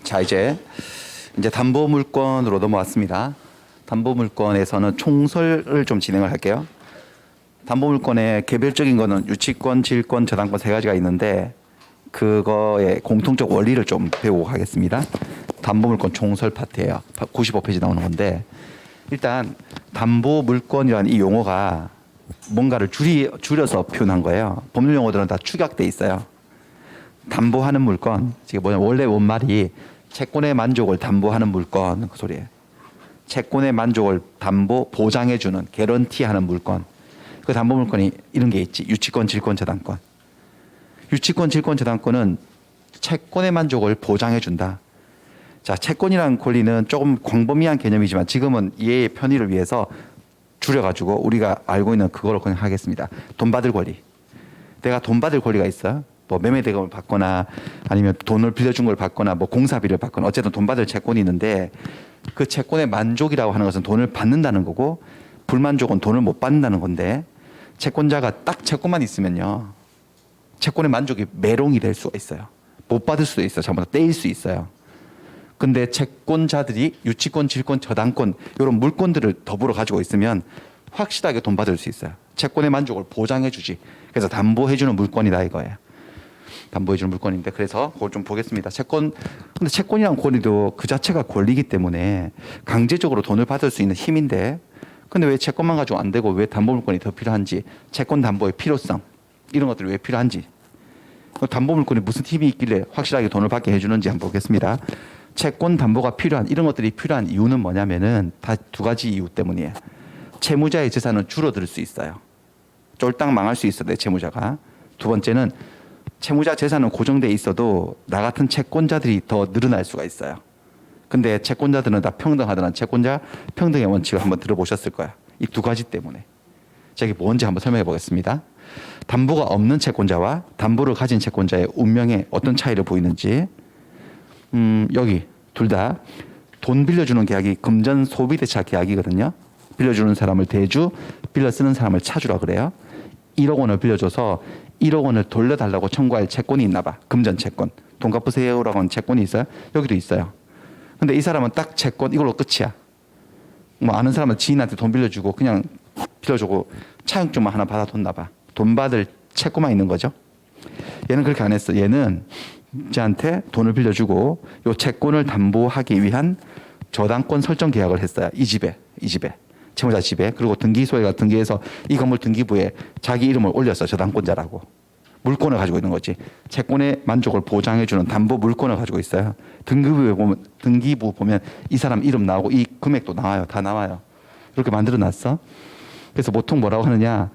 자, 이제 담보물권으로 넘어왔습니다. 담보물권에서는 총설을 좀 진행을 할게요. 담보물권의 개별적인 거는 유치권, 질권, 저당권 세 가지가 있는데 그거의 공통적 원리를 좀 배우고 가겠습니다. 담보물권 총설 파트예요. 95페이지 나오는 건데 일단 담보물권이라는 이 용어가 뭔가를 줄여서 표현한 거예요. 법률 용어들은 다 축약돼 있어요. 담보하는 물건, 이게 뭐냐, 원래 원말이 채권의 만족을 담보하는 물건, 그 소리예요. 채권의 만족을 담보 보장해주는 개런티하는 물건. 그 담보물건이 이런 게 있지. 유치권, 질권, 저당권. 유치권, 질권, 저당권은 채권의 만족을 보장해준다. 자, 채권이라는 권리는 조금 광범위한 개념이지만 지금은 이해의 편의를 위해서 줄여가지고 우리가 알고 있는 그거로 그냥 하겠습니다. 돈 받을 권리. 내가 돈 받을 권리가 있어. 뭐 매매 대금을 받거나 아니면 돈을 빌려준 걸 받거나 뭐 공사비를 받거나 어쨌든 돈 받을 채권이 있는데 그 채권의 만족이라고 하는 것은 돈을 받는다는 거고 불만족은 돈을 못 받는다는 건데 채권자가 딱 채권만 있으면요. 채권의 만족이 매롱이 될 수가 있어요. 못 받을 수도 있어요. 잘못 떼일 수 있어요. 근데 채권자들이 유치권, 질권, 저당권 이런 물권들을 더불어 가지고 있으면 확실하게 돈 받을 수 있어요. 채권의 만족을 보장해 주지. 그래서 담보해 주는 물권이다 이거예요. 담보해 주는 물건인데 그래서 그걸 좀 보겠습니다. 근데 채권이란 권리도 그 자체가 권리이기 때문에 강제적으로 돈을 받을 수 있는 힘인데 근데 왜 채권만 가지고 안 되고 왜 담보 물건이 더 필요한지 채권 담보의 필요성 이런 것들이 왜 필요한지 담보 물건이 무슨 힘이 있길래 확실하게 돈을 받게 해주는지 한번 보겠습니다. 채권 담보가 필요한 이런 것들이 필요한 이유는 뭐냐면은 다 두 가지 이유 때문이에요. 채무자의 재산은 줄어들 수 있어요. 쫄딱 망할 수 있어 내 채무자가. 두 번째는 채무자 재산은 고정돼 있어도 나 같은 채권자들이 더 늘어날 수가 있어요. 근데 채권자들은 다 평등하다는 채권자 평등의 원칙을 한번 들어보셨을 거야. 이 두 가지 때문에. 자, 이게 뭔지 한번 설명해 보겠습니다. 담보가 없는 채권자와 담보를 가진 채권자의 운명에 어떤 차이를 보이는지 여기 둘 다 돈 빌려주는 계약이 금전 소비대차 계약이거든요. 빌려주는 사람을 대주, 빌려 쓰는 사람을 차주라 그래요. 1억 원을 빌려줘서 1억 원을 돌려달라고 청구할 채권이 있나 봐. 금전 채권. 돈 갚으세요라고 하는 채권이 있어요. 여기도 있어요. 근데 이 사람은 딱 채권 이걸로 끝이야. 뭐 아는 사람은 지인한테 돈 빌려주고 그냥 빌려주고 차용증만 하나 받아뒀나 봐. 돈 받을 채권만 있는 거죠. 얘는 그렇게 안 했어. 얘는 쟤한테 돈을 빌려주고 요 채권을 담보하기 위한 저당권 설정 계약을 했어요. 이 집에. 채무자 집에. 그리고 등기소에가 등기해서 이 건물 등기부에 자기 이름을 올렸어. 저당권자라고. 물권을 가지고 있는 거지. 채권의 만족을 보장해주는 담보 물권을 가지고 있어요. 등기부 보면 이 사람 이름 나오고 이 금액도 나와요. 다 나와요. 이렇게 만들어놨어. 그래서 보통 뭐라고 하느냐.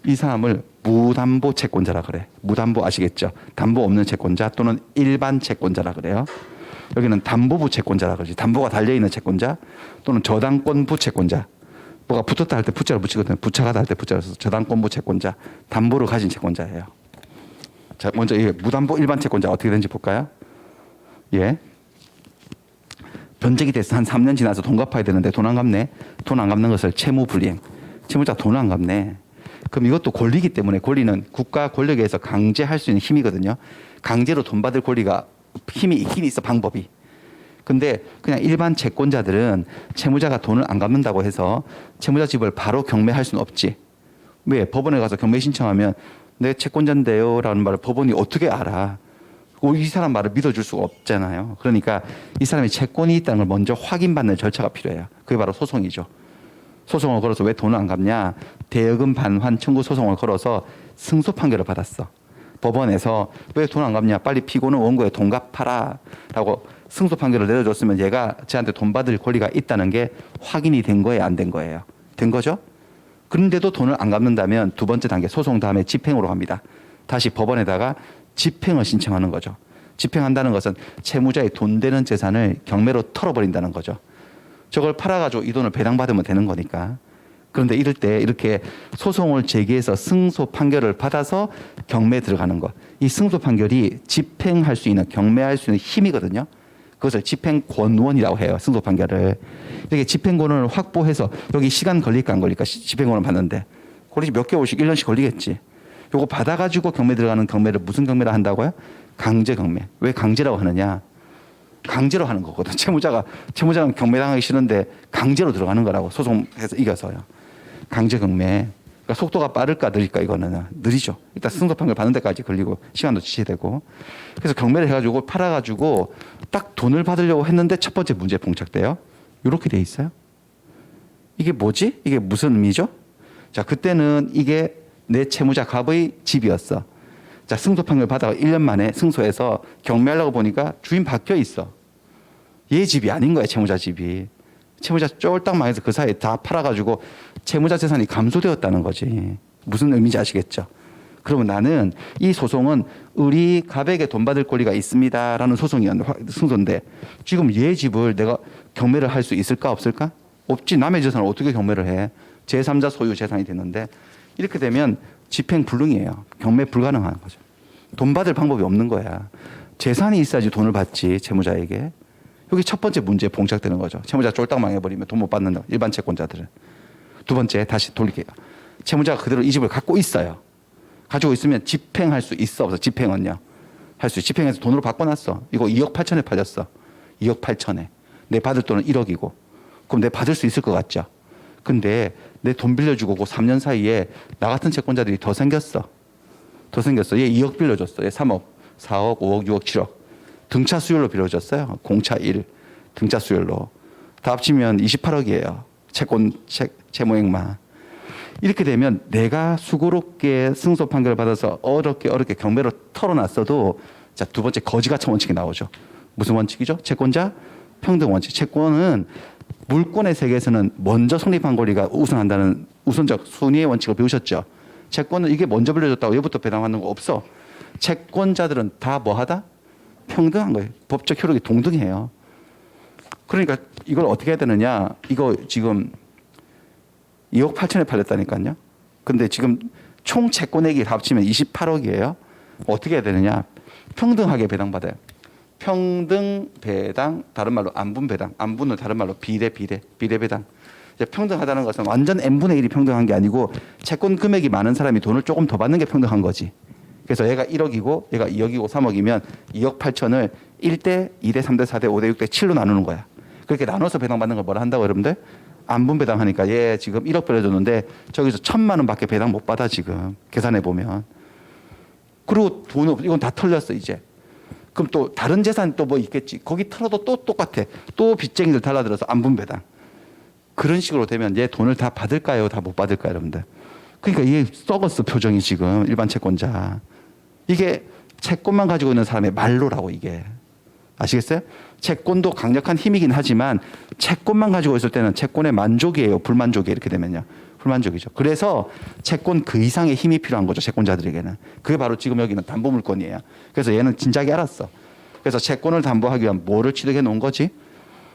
이 사람을 무담보 채권자라 그래. 무담보 아시겠죠? 담보 없는 채권자 또는 일반 채권자라 그래요. 여기는 담보부 채권자라 그러지. 담보가 달려있는 채권자 또는 저당권부 채권자. 뭐가 붙었다 할 때 부자를 붙이거든요. 부차가다 할 때 부자를 써서 저당권부 채권자, 담보를 가진 채권자예요. 자, 먼저 이 무담보 일반 채권자 어떻게 되는지 볼까요? 예. 변제기 돼서 한 3년 지나서 돈 갚아야 되는데 돈 안 갚네. 돈 안 갚는 것을 채무불이행. 채무자 돈을 안 갚네. 그럼 이것도 권리이기 때문에 권리는 국가 권력에 의해서 강제할 수 있는 힘이거든요. 강제로 돈 받을 권리가 힘이 있긴 있어 방법이. 근데 그냥 일반 채권자들은 채무자가 돈을 안 갚는다고 해서 채무자 집을 바로 경매할 수는 없지. 왜? 법원에 가서 경매 신청하면 내 채권자인데요 라는 말을 법원이 어떻게 알아. 이 사람 말을 믿어줄 수가 없잖아요. 그러니까 이 사람이 채권이 있다는 걸 먼저 확인받는 절차가 필요해요. 그게 바로 소송이죠. 소송을 걸어서 왜 돈을 안 갚냐. 대여금 반환 청구 소송을 걸어서 승소 판결을 받았어. 법원에서 왜 돈 안 갚냐. 빨리 피고는 원고에 돈 갚아라 라고 승소 판결을 내려줬으면 얘가 쟤한테 돈 받을 권리가 있다는 게 확인이 된 거예요, 안 된 거예요? 된 거죠? 그런데도 돈을 안 갚는다면 두 번째 단계 소송 다음에 집행으로 갑니다. 다시 법원에다가 집행을 신청하는 거죠. 집행한다는 것은 채무자의 돈 되는 재산을 경매로 털어버린다는 거죠. 저걸 팔아가지고 이 돈을 배당받으면 되는 거니까. 그런데 이럴 때 이렇게 소송을 제기해서 승소 판결을 받아서 경매에 들어가는 것. 이 승소 판결이 집행할 수 있는, 경매할 수 있는 힘이거든요. 그것을 집행권원이라고 해요. 승소 판결을. 이렇게 집행권을 확보해서 여기 시간 걸릴까 안 걸릴까 집행권을 받는데 걸리지 몇 개월씩 1년씩 걸리겠지. 요거 받아가지고 경매 들어가는 경매를 무슨 경매를 한다고요? 강제 경매. 왜 강제라고 하느냐. 강제로 하는 거거든. 채무자는 경매당하기 싫은데 강제로 들어가는 거라고 소송해서 이겨서요. 강제 경매. 그러니까 속도가 빠를까 느릴까 이거는 느리죠. 일단 승소 판결 받는 데까지 걸리고 시간도 지체되고. 그래서 경매를 해가지고 팔아가지고 딱 돈을 받으려고 했는데 첫 번째 문제에 봉착돼요. 이렇게 돼 있어요. 이게 뭐지? 이게 무슨 의미죠? 자, 그때는 이게 내 채무자 갑의 집이었어. 자, 승소 판결 받아가 1년 만에 승소해서 경매하려고 보니까 주인 바뀌어 있어. 얘 집이 아닌 거야, 채무자 집이. 채무자 쫄딱 망해서 그 사이에 다 팔아가지고 채무자 재산이 감소되었다는 거지. 무슨 의미인지 아시겠죠? 그러면 나는 이 소송은 우리 갑에게 돈 받을 권리가 있습니다라는 승소인데 지금 얘 집을 내가 경매를 할 수 있을까 없을까? 없지. 남의 재산을 어떻게 경매를 해? 제3자 소유 재산이 됐는데 이렇게 되면 집행불능이에요. 경매 불가능한 거죠. 돈 받을 방법이 없는 거야. 재산이 있어야지 돈을 받지 채무자에게. 여기 첫 번째 문제에 봉착되는 거죠. 채무자 쫄딱 망해버리면 돈 못 받는다. 일반 채권자들은. 두 번째 다시 돌릴게요. 채무자가 그대로 이 집을 갖고 있어요. 가지고 있으면 집행할 수 있어 없어? 집행은요. 할 수 있어. 집행해서 돈으로 바꿔놨어. 이거 2억 8천에 팔렸어. 2억 8천에. 내 받을 돈은 1억이고. 그럼 내 받을 수 있을 것 같죠? 근데 내 돈 빌려주고 그 3년 사이에 나 같은 채권자들이 더 생겼어. 더 생겼어. 얘 2억 빌려줬어. 얘 3억, 4억, 5억, 6억, 7억. 등차 수율로 빌려줬어요. 공차 1. 등차 수율로. 다 합치면 28억이에요. 채무액만. 이렇게 되면 내가 수고롭게 승소 판결을 받아서 어렵게 경매로 털어놨어도 자, 두 번째 거지가처 원칙이 나오죠. 무슨 원칙이죠? 채권자 평등 원칙. 채권은 물권의 세계에서는 먼저 성립한 권리가 우선한다는 우선적 순위의 원칙을 배우셨죠. 채권은 이게 먼저 빌려줬다고 얘부터 배당받는 거 없어. 채권자들은 다 뭐하다? 평등한 거예요. 법적 효력이 동등해요. 그러니까 이걸 어떻게 해야 되느냐. 이거 지금 2억 8천에 팔렸다니까요. 근데 지금 총 채권액이 합치면 28억이에요. 어떻게 해야 되느냐. 평등하게 배당받아요. 평등 배당, 다른 말로 안분 배당. 안분은 다른 말로 비례 배당. 이제 평등하다는 것은 완전 n분의 1이 평등한 게 아니고 채권 금액이 많은 사람이 돈을 조금 더 받는 게 평등한 거지. 그래서 얘가 1억이고 얘가 2억이고 3억이면 2억 8천을 1대, 2대, 3대, 4대, 5대, 6대, 7로 나누는 거야. 그렇게 나눠서 배당받는 걸 뭐라 한다고 여러분들? 안분 배당하니까 얘 지금 1억 빌려줬는데 저기서 1,000만 원밖에 배당 못 받아 지금. 계산해 보면. 그리고 돈 이건 다 털렸어 이제. 그럼 또 다른 재산 또 뭐 있겠지. 거기 털어도 또 똑같아. 또 빚쟁이들 달라들어서 안분 배당. 그런 식으로 되면 얘 돈을 다 받을까요? 다 못 받을까요? 여러분들. 그러니까 이게 썩었어 표정이 지금 일반 채권자. 이게 채권만 가지고 있는 사람의 말로라고 이게. 아시겠어요? 채권도 강력한 힘이긴 하지만 채권만 가지고 있을 때는 채권의 만족이에요. 불만족이에요. 이렇게 되면요. 불만족이죠. 그래서 채권 그 이상의 힘이 필요한 거죠. 채권자들에게는. 그게 바로 지금 여기는 담보물권이에요. 그래서 얘는 진작에 알았어. 그래서 채권을 담보하기 위한 뭐를 취득해 놓은 거지?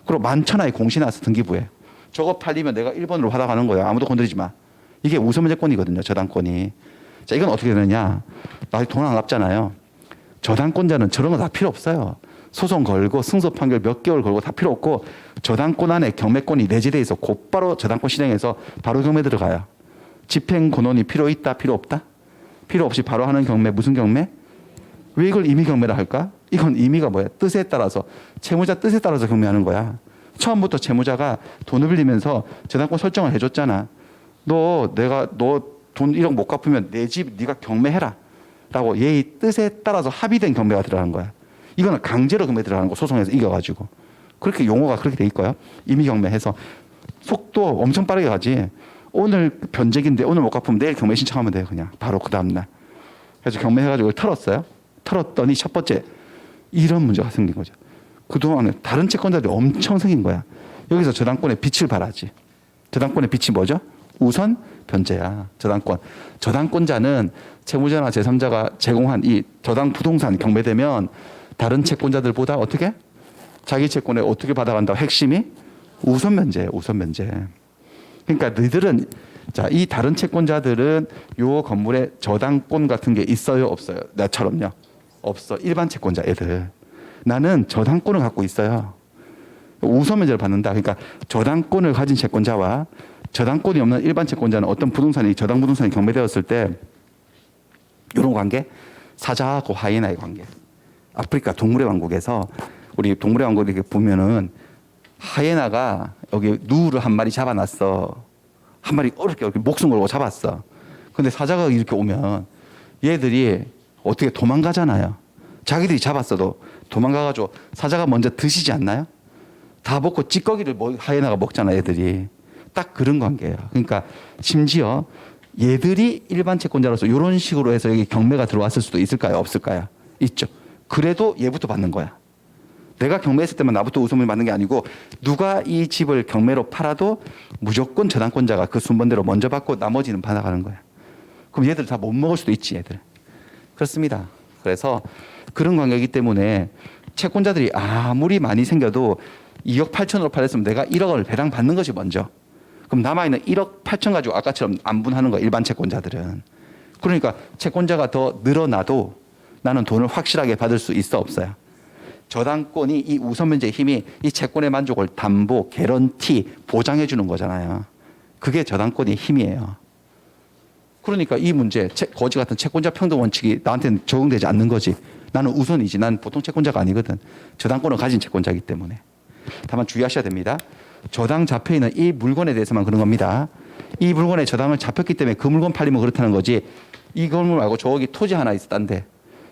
그리고 만천하에 공시 나서 등기부에. 저거 팔리면 내가 1번으로 받아가는 거야. 아무도 건드리지 마. 이게 우선물권이거든요. 저당권이. 자, 이건 어떻게 되느냐. 나 돈 안 갚잖아요. 저당권자는 저런 거 다 필요 없어요. 소송 걸고 승소 판결 몇 개월 걸고 다 필요 없고 저당권 안에 경매권이 내재돼 있어 곧바로 저당권 실행해서 바로 경매 들어가요. 집행 권한이 필요 있다 필요 없다? 필요 없이 바로 하는 경매. 무슨 경매? 왜 이걸 임의 경매라 할까? 이건 임의가 뭐야? 뜻에 따라서 채무자 뜻에 따라서 경매하는 거야. 처음부터 채무자가 돈을 빌리면서 저당권 설정을 해줬잖아. 너 돈 1억 못 갚으면 내 집 네가 경매해라 라고 얘의 뜻에 따라서 합의된 경매가 들어간 거야. 이거는 강제로 경매 들어가는 거. 소송에서 이겨가지고. 그렇게 용어가 그렇게 돼 있고요. 임의 경매해서 속도 엄청 빠르게 가지. 오늘 변제기인데 오늘 못 갚으면 내일 경매 신청하면 돼요. 그냥 바로 그 다음날. 그래서 경매해가지고 털었어요. 털었더니 첫 번째 이런 문제가 생긴 거죠. 그동안에 다른 채권자들이 엄청 생긴 거야. 여기서 저당권의 빛을 발하지. 저당권의 빛이 뭐죠? 우선 변제야. 저당권. 저당권자는 채무자나 제3자가 제공한 이 저당 부동산 경매되면 다른 채권자들보다 어떻게? 자기 채권에 어떻게 받아간다고? 핵심이 우선 면제예요. 우선 면제. 그러니까 너희들은 자, 이 다른 채권자들은 요 건물에 저당권 같은 게 있어요, 없어요? 나처럼요. 없어. 일반 채권자 애들. 나는 저당권을 갖고 있어요. 우선 면제를 받는다. 그러니까 저당권을 가진 채권자와 저당권이 없는 일반 채권자는 어떤 부동산이 저당 부동산이 경매되었을 때 이런 관계, 사자하고 하이에나의 관계. 아프리카 동물의 왕국에서 우리 동물의 왕국 이렇게 보면은 하이에나가 여기 누를 한 마리 잡아놨어. 한 마리 어렵게 이렇게 목숨 걸고 잡았어. 근데 사자가 이렇게 오면 얘들이 어떻게 도망가잖아요. 자기들이 잡았어도 도망가가지고 사자가 먼저 드시지 않나요? 다 먹고 찌꺼기를 하이에나가 먹잖아, 얘들이. 딱 그런 관계예요. 그러니까 심지어 얘들이 일반 채권자로서 이런 식으로 해서 여기 경매가 들어왔을 수도 있을까요? 없을까요? 있죠. 그래도 얘부터 받는 거야. 내가 경매했을 때만 나부터 우선을 받는 게 아니고 누가 이 집을 경매로 팔아도 무조건 저당권자가 그 순번대로 먼저 받고 나머지는 받아가는 거야. 그럼 얘들 다 못 먹을 수도 있지, 얘들. 그렇습니다. 그래서 그런 관계이기 때문에 채권자들이 아무리 많이 생겨도 2억 8천으로 팔았으면 내가 1억을 배당 받는 것이 먼저. 그럼 남아있는 1억 8천 가지고 아까처럼 안분하는 거야, 일반 채권자들은. 그러니까 채권자가 더 늘어나도 나는 돈을 확실하게 받을 수 있어, 없어요? 저당권이 이 우선변제의 힘이 이 채권의 만족을 담보, 개런티, 보장해 주는 거잖아요. 그게 저당권의 힘이에요. 그러니까 이 문제, 거지 같은 채권자 평등 원칙이 나한테는 적용되지 않는 거지. 나는 우선이지. 난 보통 채권자가 아니거든. 저당권을 가진 채권자이기 때문에. 다만 주의하셔야 됩니다. 저당 잡혀 있는 이 물건에 대해서만 그런 겁니다. 이 물건에 저당을 잡혔기 때문에 그 물건 팔리면 그렇다는 거지. 이 건물 말고 저기 토지 하나 있었단데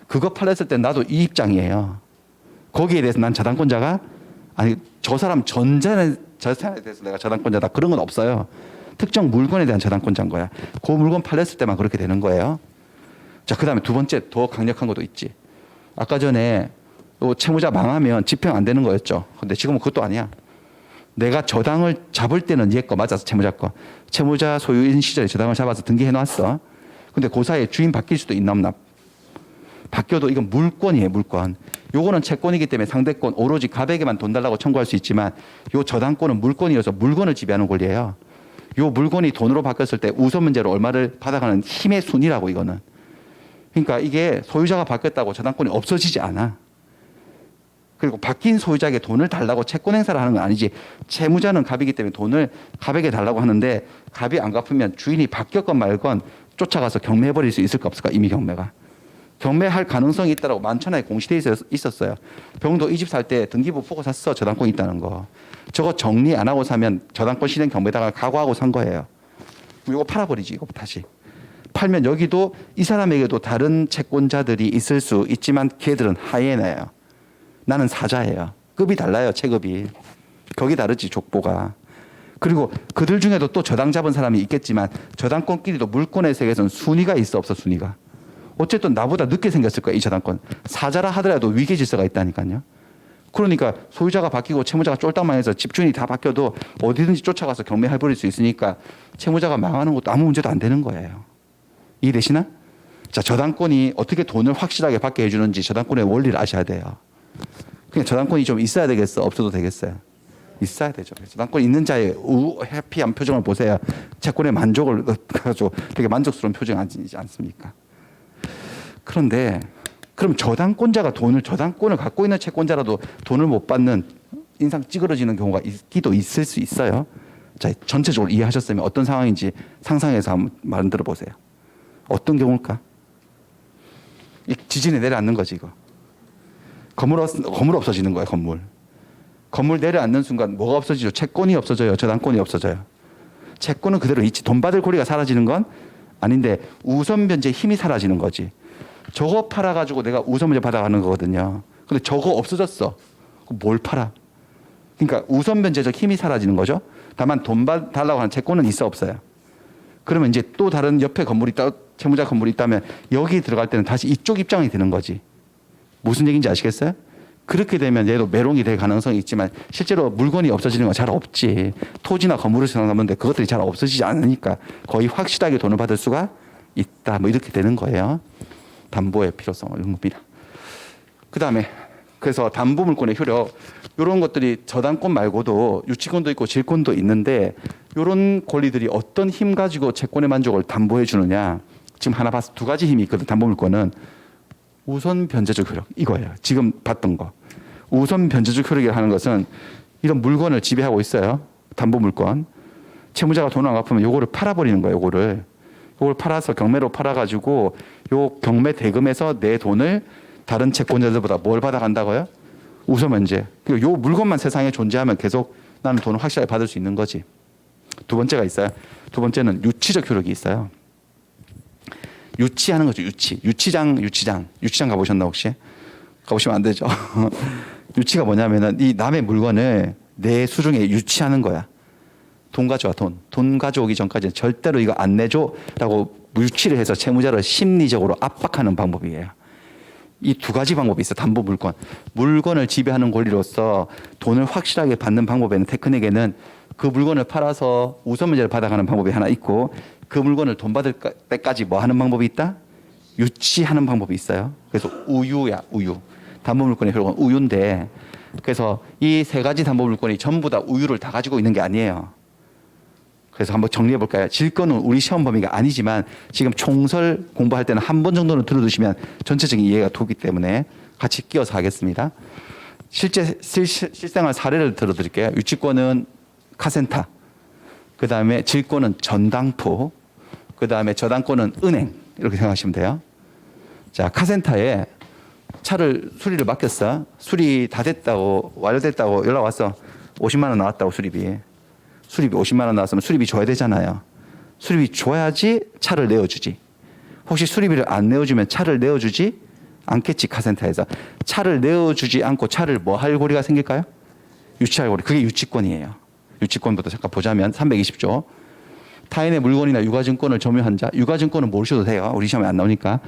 그거 팔렸을 때 나도 이 입장이에요. 거기에 대해서 난 저당권자가 아니 저 사람 전자에 대해서 내가 저당권자다 그런 건 없어요. 특정 물건에 대한 저당권자인 거야. 그 물건 팔렸을 때만 그렇게 되는 거예요. 자, 그다음에 두 번째 더 강력한 것도 있지. 아까 전에 채무자 망하면 집행 안 되는 거였죠. 근데 지금은 그것도 아니야. 내가 저당을 잡을 때는 얘 거 맞아서 채무자 거. 채무자 소유인 시절에 저당을 잡아서 등기해 놨어. 근데 그 사이에 주인 바뀔 수도 있나 없나. 바뀌어도 이건 물권이에요, 물권. 요거는 채권이기 때문에 상대권 오로지 갑에게만 돈 달라고 청구할 수 있지만 요 저당권은 물권이어서 물건을 지배하는 권리예요. 요 물건이 돈으로 바뀌었을 때 우선 문제로 얼마를 받아가는 힘의 순이라고 이거는. 그러니까 이게 소유자가 바뀌었다고 저당권이 없어지지 않아. 그리고 바뀐 소유자에게 돈을 달라고 채권 행사를 하는 건 아니지. 채무자는 갑이기 때문에 돈을 갑에게 달라고 하는데 갑이 안 갚으면 주인이 바뀌었건 말건 쫓아가서 경매해버릴 수 있을까 없을까 이미 경매가. 경매할 가능성이 있다고 만천하에 공시돼 있었어요. 병도 이 집 살 때 등기부 보고 샀어. 저당권이 있다는 거. 저거 정리 안 하고 사면 저당권 실행 경매다가 각오하고 산 거예요. 이거 팔아버리지. 이거 다시. 팔면 여기도 이 사람에게도 다른 채권자들이 있을 수 있지만 걔들은 하이에나예요. 나는 사자예요. 급이 달라요. 체급이. 거기 다르지 족보가. 그리고 그들 중에도 또 저당 잡은 사람이 있겠지만 저당권끼리도 물권의 세계에서는 순위가 있어 없어 순위가. 어쨌든 나보다 늦게 생겼을 거야 이 저당권. 사자라 하더라도 위계 질서가 있다니까요. 그러니까 소유자가 바뀌고 채무자가 쫄딱 망해서 집주인이 다 바뀌어도 어디든지 쫓아가서 경매해버릴 수 있으니까 채무자가 망하는 것도 아무 문제도 안 되는 거예요. 이해되시나? 자, 저당권이 어떻게 돈을 확실하게 받게 해주는지 저당권의 원리를 아셔야 돼요. 그냥 저당권이 좀 있어야 되겠어? 없어도 되겠어요? 있어야 되죠. 저당권 있는 자의 해피한 표정을 보세요. 채권의 만족을 가지고 되게 만족스러운 표정이 아니지 않습니까? 그런데 그럼 저당권을 갖고 있는 채권자라도 돈을 못 받는 인상 찌그러지는 경우가 있을 수 있어요. 자, 전체적으로 이해하셨으면 어떤 상황인지 상상해서 한번 만들어 보세요. 어떤 경우일까? 지진에 내려앉는 거지 이거. 건물 없어지는 거예요. 건물 내려앉는 순간 뭐가 없어지죠? 채권이 없어져요. 저당권이 없어져요. 채권은 그대로 있지. 돈 받을 권리가 사라지는 건 아닌데 우선 변제의 힘이 사라지는 거지. 저거 팔아가지고 내가 우선 변제 받아가는 거거든요. 근데 저거 없어졌어. 뭘 팔아? 그러니까 우선 변제적 힘이 사라지는 거죠. 다만 돈 달라고 하는 채권은 있어 없어요. 그러면 이제 또 다른 옆에 건물이 있다, 채무자 건물이 있다면 여기 들어갈 때는 다시 이쪽 입장이 되는 거지. 무슨 얘기인지 아시겠어요? 그렇게 되면 얘도 메롱이 될 가능성이 있지만 실제로 물건이 없어지는 건 잘 없지. 토지나 건물을 생각하는데 그것들이 잘 없어지지 않으니까 거의 확실하게 돈을 받을 수가 있다. 뭐 이렇게 되는 거예요. 담보의 필요성 이런 겁니다. 그다음에 그래서 담보 물권의 효력 이런 것들이 저당권 말고도 유치권도 있고 질권도 있는데 이런 권리들이 어떤 힘 가지고 채권의 만족을 담보해 주느냐. 지금 하나 봤어. 두 가지 힘이 있거든. 담보 물권은 우선 변제적 효력 이거예요. 지금 봤던 거. 우선 변제적 효력이라고 하는 것은 이런 물건을 지배하고 있어요. 담보 물권. 채무자가 돈을 안 갚으면 요거를 팔아버리는 거예요. 요걸 팔아서 경매로 팔아가지고 요 경매 대금에서 내 돈을 다른 채권자들보다 뭘 받아간다고요? 우선 면제. 요 물건만 세상에 존재하면 계속 나는 돈을 확실하게 받을 수 있는 거지. 두 번째가 있어요. 두 번째는 유치적 효력이 있어요. 유치하는 거죠. 유치장 가보셨나 혹시? 가보시면 안 되죠. 유치가 뭐냐면은 이 남의 물건을 내 수중에 유치하는 거야. 돈 가져와, 돈. 돈 가져오기 전까지는 절대로 이거 안 내줘라고 유치를 해서 채무자를 심리적으로 압박하는 방법이에요. 이 두 가지 방법이 있어요. 담보 물건. 물건을 지배하는 권리로서 돈을 확실하게 받는 방법에는 테크닉에는 그 물건을 팔아서 우선 문제를 받아가는 방법이 하나 있고 그 물건을 돈 받을 때까지 뭐 하는 방법이 있다? 유치하는 방법이 있어요. 그래서 우유야, 우유. 담보 물건의 효력은 우유인데 그래서 이 세 가지 담보 물건이 전부 다 우유를 다 가지고 있는 게 아니에요. 그래서 한번 정리해 볼까요? 질권은 우리 시험 범위가 아니지만 지금 총설 공부할 때는 한 번 정도는 들어두시면 전체적인 이해가 되기 때문에 같이 끼워서 하겠습니다. 실생활 사례를 들어드릴게요. 유치권은 카센터, 그 다음에 질권은 전당포, 그 다음에 저당권은 은행 이렇게 생각하시면 돼요. 자, 카센터에 차를 수리를 맡겼어. 수리 다 됐다고 완료됐다고 연락 왔어. 50만 원 나왔다고 수리비 50만 원 나왔으면 수리비 줘야 되잖아요. 수리비 줘야지 차를 내어주지. 혹시 수리비를 안 내어주면 차를 내어주지 않겠지. 카센터에서 차를 내어주지 않고 차를 뭐 할 고리가 생길까요? 유치할 고리. 그게 유치권이에요. 유치권부터 잠깐 보자면 320조. 타인의 물건이나 유가증권을 점유한 자. 유가증권은 모르셔도 돼요. 우리 시험에 안 나오니까.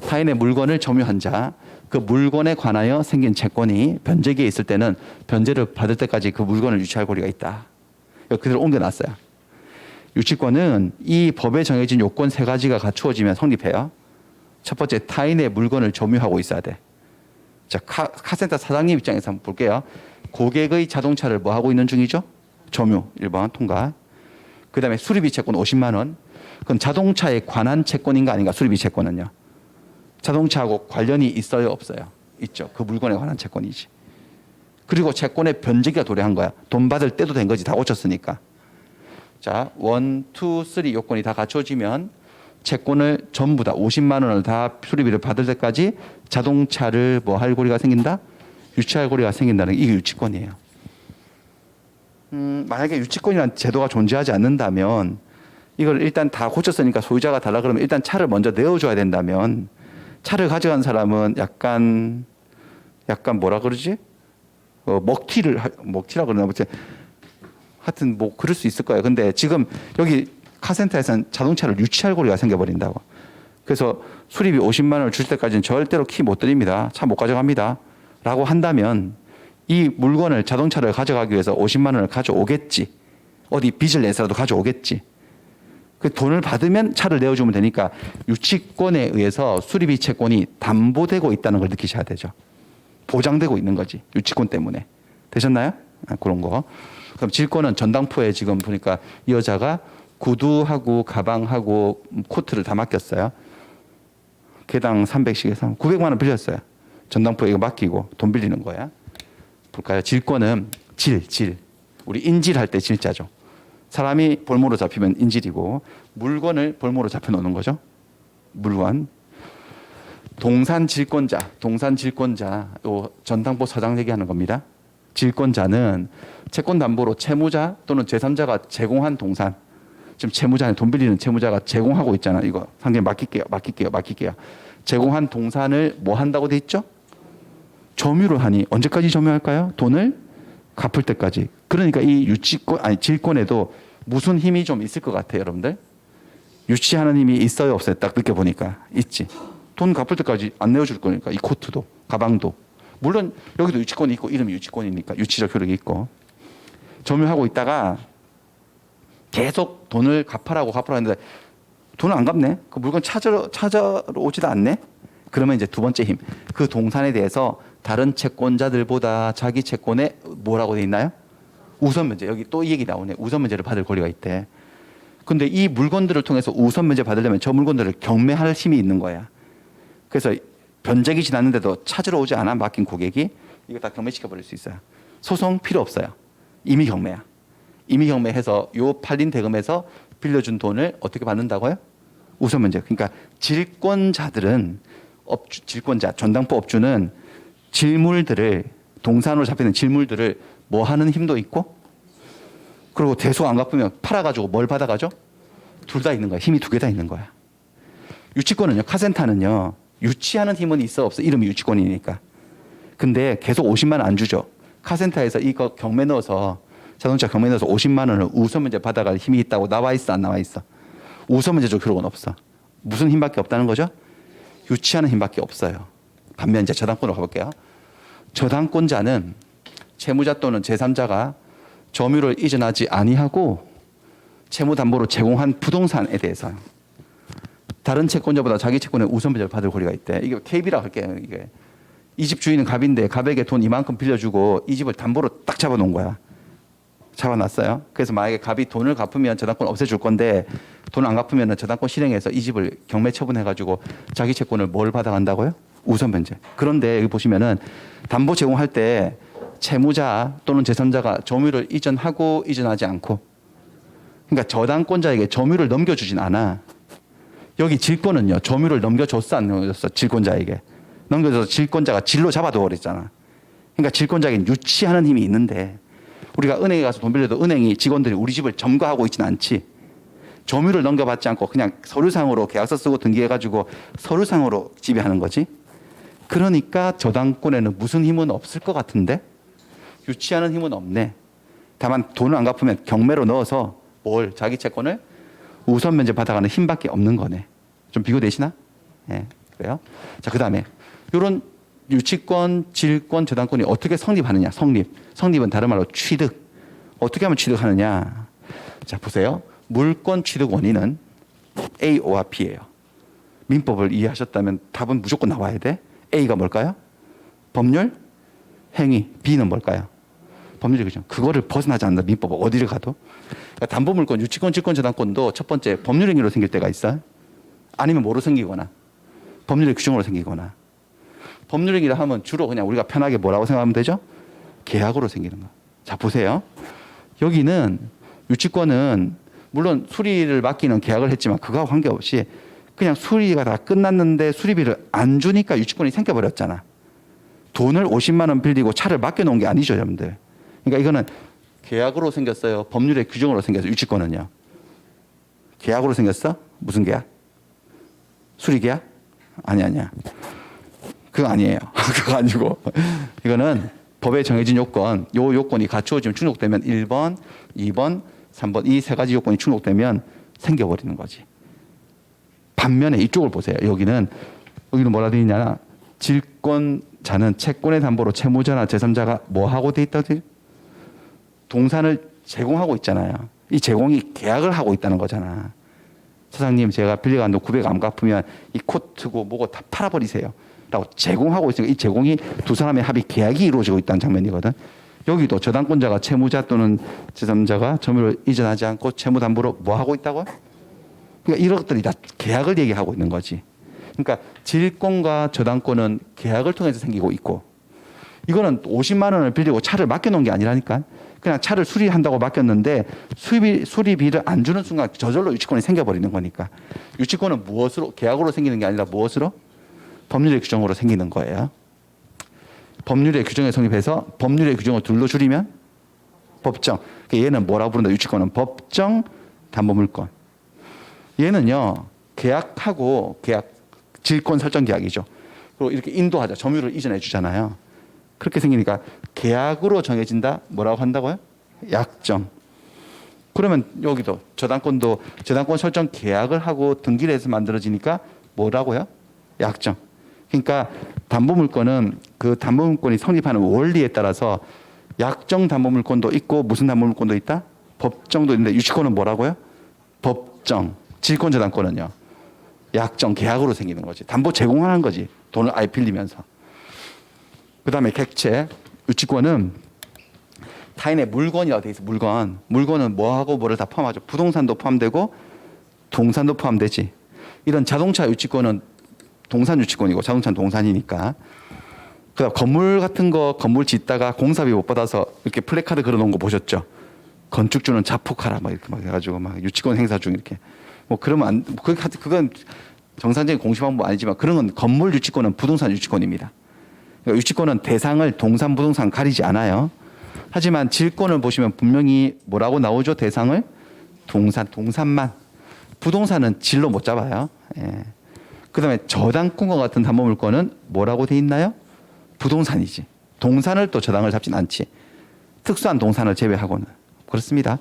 타인의 물건을 점유한 자. 그 물건에 관하여 생긴 채권이 변제기에 있을 때는 변제를 받을 때까지 그 물건을 유치할 고리가 있다. 그대로 옮겨놨어요. 유치권은 이 법에 정해진 요건 세 가지가 갖추어지면 성립해요. 첫 번째, 타인의 물건을 점유하고 있어야 돼. 자, 카센터 사장님 입장에서 한번 볼게요. 고객의 자동차를 뭐 하고 있는 중이죠? 점유. 1번 통과. 그 다음에 수리비 채권 50만 원. 그건 자동차에 관한 채권인가 아닌가? 수리비 채권은요. 자동차하고 관련이 있어요? 없어요? 있죠. 그 물건에 관한 채권이지. 그리고 채권의 변제기가 도래한 거야. 돈 받을 때도 된 거지. 다 고쳤으니까. 자, 1, 2, 3 요건이 다 갖춰지면 채권을 전부 다 50만 원을 다 수리비를 받을 때까지 자동차를 뭐 할 고리가 생긴다? 유치할 고리가 생긴다는 게 이게 유치권이에요. 만약에 유치권이라는 제도가 존재하지 않는다면 이걸 일단 다 고쳤으니까 소유자가 달라 그러면 일단 차를 먼저 내어줘야 된다면 차를 가져간 사람은 약간 뭐라 그러지? 먹튀라 그러나 보지. 하여튼 뭐 그럴 수 있을 거예요. 근데 지금 여기 카센터에서는 자동차를 유치할 고리가 생겨버린다고. 그래서 수리비 50만 원을 줄 때까지는 절대로 키 못 드립니다. 차 못 가져갑니다. 라고 한다면 이 물건을 자동차를 가져가기 위해서 50만 원을 가져오겠지. 어디 빚을 내서라도 가져오겠지. 그 돈을 받으면 차를 내어주면 되니까 유치권에 의해서 수리비 채권이 담보되고 있다는 걸 느끼셔야 되죠. 보장되고 있는 거지. 유치권 때문에. 되셨나요? 그런 거. 그럼 질권은 전당포에 지금 보니까 이 여자가 구두하고 가방하고 코트를 다 맡겼어요. 개당 300씩 해서 900만 원 빌렸어요. 전당포에 이거 맡기고 돈 빌리는 거야. 볼까요? 질권은 질. 우리 인질할 때 질자죠. 사람이 볼모로 잡히면 인질이고 물건을 볼모로 잡혀 놓는 거죠. 물건. 동산 질권자, 요 전당포 사장 얘기하는 겁니다. 질권자는 채권 담보로 채무자 또는 제3자가 제공한 동산, 지금 채무자는 돈 빌리는 채무자가 제공하고 있잖아. 이거 상대에 맡길게요. 제공한 동산을 뭐 한다고 돼 있죠? 점유를 하니 언제까지 점유할까요? 돈을 갚을 때까지. 그러니까 이 질권에도 무슨 힘이 좀 있을 것 같아요, 여러분들. 유치하는 힘이 있어요, 없어요? 딱 느껴보니까 있지. 돈 갚을 때까지 안 내어줄 거니까 이 코트도 가방도 물론 여기도 유치권이 있고 이름이 유치권이니까 유치적 효력이 있고 점유하고 있다가 계속 돈을 갚아라고 했는데 돈을 안 갚네. 그 물건 찾으러 오지도 않네. 그러면 이제 두 번째 힘. 그 동산에 대해서 다른 채권자들보다 자기 채권에 뭐라고 돼 있나요? 우선 면제. 여기 또 이 얘기 나오네. 우선 면제를 받을 권리가 있대. 근데 이 물건들을 통해서 우선 면제 받으려면 저 물건들을 경매할 힘이 있는 거야. 그래서 변제기 지났는데도 찾으러 오지 않아 맡긴 고객이 이거 다 경매시켜 버릴 수 있어요. 소송 필요 없어요. 이미 경매야. 이미 경매해서 요 팔린 대금에서 빌려준 돈을 어떻게 받는다고요? 우선 면제. 그러니까 질권자들은 질권자 전당포 업주는 질물들을 동산으로 잡히는 질물들을 뭐 하는 힘도 있고, 그리고 대소 안 갚으면 팔아가지고 뭘 받아가죠? 둘 다 있는 거야. 힘이 두 개 다 있는 거야. 유치권은요, 카센터는요, 유치하는 힘은 있어 없어? 이름이 유치권이니까. 근데 계속 50만 원 안 주죠. 카센터에서 이거 경매 넣어서, 자동차 경매 넣어서 50만 원을 우선 면제 받아갈 힘이 있다고 나와 있어, 안 나와 있어? 우선 면제 줄 필요는 없어. 무슨 힘밖에 없다는 거죠? 유치하는 힘밖에 없어요. 반면 이제 저당권으로 가볼게요. 저당권자는 채무자 또는 제3자가 점유를 이전하지 아니하고 채무담보로 제공한 부동산에 대해서 다른 채권자보다 자기 채권에 우선 배제를 받을 권리가 있대. 이게 KB라고 할게요. 이게 이 집 주인은 갑인데 갑에게 돈 이만큼 빌려주고 이 집을 담보로 딱 잡아놓은 거야. 잡아놨어요. 그래서 만약에 갑이 돈을 갚으면 저당권 없애줄 건데 돈을 안 갚으면 저당권 실행해서 이 집을 경매 처분해가지고 자기 채권을 뭘 받아간다고요? 우선 변제. 그런데 여기 보시면은 담보 제공할 때 채무자 또는 제3자가 점유를 이전하고 이전하지 않고, 그러니까 저당권자에게 점유를 넘겨주진 않아. 여기 질권은요, 점유를 넘겨줬어 안 넘겨줬어? 질권자에게 넘겨줘서 질권자가 질로 잡아둬 버렸잖아. 그러니까 질권자에게 유치하는 힘이 있는데, 우리가 은행에 가서 돈 빌려도 은행이 직원들이 우리 집을 점거하고 있지는 않지. 점유를 넘겨받지 않고 그냥 서류상으로 계약서 쓰고 등기해가지고 서류상으로 지배하는 거지. 그러니까 저당권에는 무슨 힘은 없을 것 같은데, 유치하는 힘은 없네. 다만 돈을 안 갚으면 경매로 넣어서 뭘 자기 채권을 우선 면제 받아가는 힘밖에 없는 거네. 좀 비교되시나? 예, 그래요. 자, 그다음에 이런 유치권, 질권, 저당권이 어떻게 성립하느냐? 성립은 다른 말로 취득. 어떻게 하면 취득하느냐? 자, 보세요. 물권 취득 원인은 A와 B예요. 민법을 이해하셨다면 답은 무조건 나와야 돼. A가 뭘까요? 법률, 행위. B는 뭘까요? 법률이 그죠. 그거를 벗어나지 않는다. 민법 어디를 가도. 그러니까 담보물권, 유치권, 질권, 저당권도 첫 번째 법률 행위로 생길 때가 있어요. 아니면 뭐로 생기거나 법률의 규정으로 생기거나. 법률 행위라 하면 주로 그냥 우리가 편하게 뭐라고 생각하면 되죠? 계약으로 생기는 거. 자, 보세요. 여기는 유치권은 물론 수리를 맡기는 계약을 했지만 그거와 관계없이 그냥 수리가 다 끝났는데 수리비를 안 주니까 유치권이 생겨버렸잖아. 돈을 50만 원 빌리고 차를 맡겨놓은 게 아니죠, 여러분들. 그러니까 이거는 계약으로 생겼어요. 법률의 규정으로 생겼어요. 유치권은요. 계약으로 생겼어? 무슨 계약? 수리 계약? 아니야. 그거 아니에요. 그거 아니고 이거는 법에 정해진 요건, 요 요건이 갖추어지면 충족되면 1번, 2번, 3번 이 세 가지 요건이 충족되면 생겨버리는 거지. 반면에 이쪽을 보세요. 여기는 뭐라 되어 있냐? 질권자는 채권의 담보로 채무자나 제3자가 뭐 하고 돼 있다지? 동산을 제공하고 있잖아요. 이 제공이 계약을 하고 있다는 거잖아. 사장님, 제가 빌려간 돈 900 안 갚으면 이 코트고 뭐고 다 팔아버리세요. 라고 제공하고 있으니까 이 제공이 두 사람의 합의 계약이 이루어지고 있다는 장면이거든. 여기도 저당권자가 채무자 또는 제3자가 점유를 이전하지 않고 채무담보로 뭐 하고 있다고요? 그러니까 이런 것들이 다 계약을 얘기하고 있는 거지. 그러니까 질권과 저당권은 계약을 통해서 생기고 있고, 이거는 50만 원을 빌리고 차를 맡겨놓은 게 아니라니까. 그냥 차를 수리한다고 맡겼는데 수리비를 안 주는 순간 저절로 유치권이 생겨버리는 거니까. 유치권은 무엇으로? 계약으로 생기는 게 아니라 무엇으로? 법률의 규정으로 생기는 거예요. 법률의 규정에 성립해서 법률의 규정을 둘로 줄이면 법정. 얘는 뭐라고 부른다? 유치권은 법정 담보물권. 얘는요, 계약하고 질권 설정 계약이죠. 그리고 이렇게 인도하자. 점유를 이전해 주잖아요. 그렇게 생기니까 계약으로 정해진다. 뭐라고 한다고요? 약정. 그러면 여기도 저당권도 저당권 설정 계약을 하고 등기를 해서 만들어지니까 뭐라고요? 약정. 그러니까 담보물권은 그 담보물권이 성립하는 원리에 따라서 약정 담보물권도 있고 무슨 담보물권도 있다? 법정도 있는데 유치권은 뭐라고요? 법정. 질권 저당권은요. 약정, 계약으로 생기는 거지. 담보 제공하는 거지. 돈을 아예 빌리면서. 그다음에 객체. 유치권은 타인의 물건이라고 돼 있어. 물건은 뭐하고 뭐를 다 포함하죠. 부동산도 포함되고 동산도 포함되지. 이런 자동차 유치권은 동산 유치권이고 자동차는 동산이니까. 그다음 건물 같은 거 건물 짓다가 공사비 못 받아서 이렇게 플래카드 걸어놓은 거 보셨죠? 건축주는 자폭하라 막 이렇게 막 해가지고 막 유치권 행사 중 이렇게. 뭐 그러면 그건 정상적인 공시 방법 아니지만 그런 건 건물 유치권은 부동산 유치권입니다. 그러니까 유치권은 대상을 동산, 부동산 가리지 않아요. 하지만 질권을 보시면 분명히 뭐라고 나오죠? 대상을 동산만. 부동산은 질로 못 잡아요. 예. 그다음에 저당권과 같은 담보물권은 뭐라고 돼 있나요? 부동산이지. 동산을 또 저당을 잡진 않지. 특수한 동산을 제외하고는. 그렇습니다.